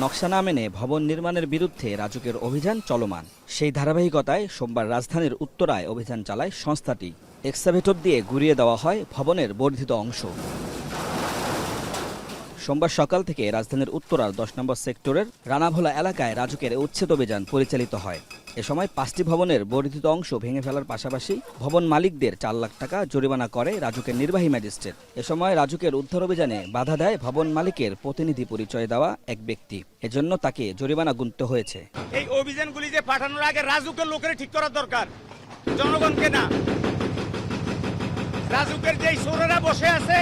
নকশা না মেনে ভবন নির্মাণের বিরুদ্ধে রাজুকের অভিযান চলমান। সেই ধারাবাহিকতায় সোমবার রাজধানীর উত্তরায় অভিযান চালায় সংস্থাটি। এক্সকাভেটর দিয়ে গুঁড়িয়ে দেওয়া হয় ভবনের বর্ধিত অংশ। সোমবার সকাল থেকে রাজধানীর উত্তরার 10 নম্বর সেক্টরের রানাভোলা এলাকায় রাজুকের উচ্ছেদ অভিযান পরিচালিত হয়। এ সময় 5টি ভবনের বর্ধিত অংশ ভেঙে ফেলার পাশাপাশি ভবন মালিকদের 4 লাখ টাকা জরিমানা করে রাজুকের নির্বাহী ম্যাজিস্ট্রেট। এ সময় রাজুকের উদ্ধার অভিযানে বাধা দেয় ভবন মালিকের প্রতিনিধি পরিচয় দেওয়া এক ব্যক্তি। এজন্য তাকে জরিমানা গুনতে হয়েছে। এই অভিযানগুলি যে পাঠানোর আগে রাজুকের লোকের ঠিক করা দরকার, জনগণকে না। রাজুকের যেই চোরেরা বসে আছে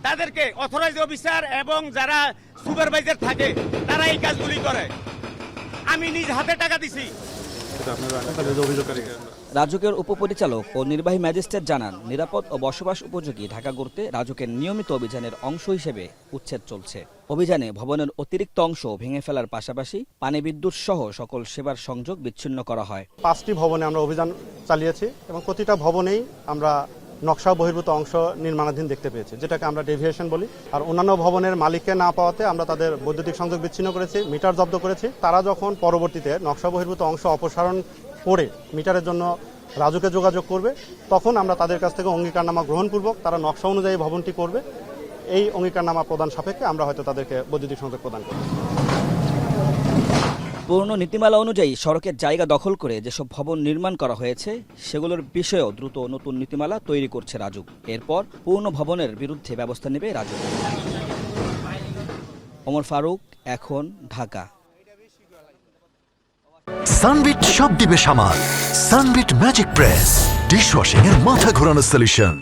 তাদেরকে অথরাইজ অফিসার এবং যারা সুপারভাইজার থাকে তারা এই কাজগুলি করে। আমি নিজ হাতে টাকা দিছি। রাজুকের উপপরিচালক ও নির্বাহী ম্যাজিস্ট্রেট জানান, নিরাপদ ও বসবাস উপযোগী ঢাকা গড়তে রাজুকের নিয়মিত অভিযানের অংশ হিসেবে উচ্ছেদ চলছে। অভিযানে ভবনের অতিরিক্ত অংশ ভেঙে ফেলার পাশাপাশি পানি বিদ্যুৎ সহ সকল সেবার সংযোগ বিচ্ছিন্ন করা হয়। 5টি ভবনে আমরা অভিযান চালিয়েছি এবং প্রতিটা ভবনেই আমরা নকশা বহির্ভূত অংশ নির্মাণাধীন দেখতে পেয়েছি, যেটাকে আমরা ডেভিয়েশন বলি। আর অন্যান্য ভবনের মালিককে না পাওয়াতে আমরা তাদের বৈদ্যুতিক সংযোগ বিচ্ছিন্ন করেছি, মিটার জব্দ করেছি। তারা যখন পরবর্তীতে নকশা বহির্ভূত অংশ অপসারণ করে মিটারের জন্য রাজুকে যোগাযোগ করবে, তখন আমরা তাদের কাছ থেকে অঙ্গীকারনামা গ্রহণপূর্বক তারা নকশা অনুযায়ী ভবনটি করবে। এই অঙ্গীকারনামা প্রদান সাপেক্ষে আমরা হয়তো তাদেরকে বৈদ্যুতিক সংযোগ প্রদান করব। পুরনো নীতিমালা অনুযায়ী সড়কের জায়গা দখল করে যেসব ভবন নির্মাণ করা হয়েছে সেগুলোর বিষয়েও দ্রুত নতুন নীতিমালা তৈরি করছে রাজুক। এরপর পূর্ণ ভবনের বিরুদ্ধে ব্যবস্থা নেবে রাজুক। ওমর ফারুক, এখন, ঢাকা। সানবিট সব দিবে সামাল। সানবিট ম্যাজিক প্রেস ডিশওয়াশিং এর মাথা ঘোরানো সলিউশন।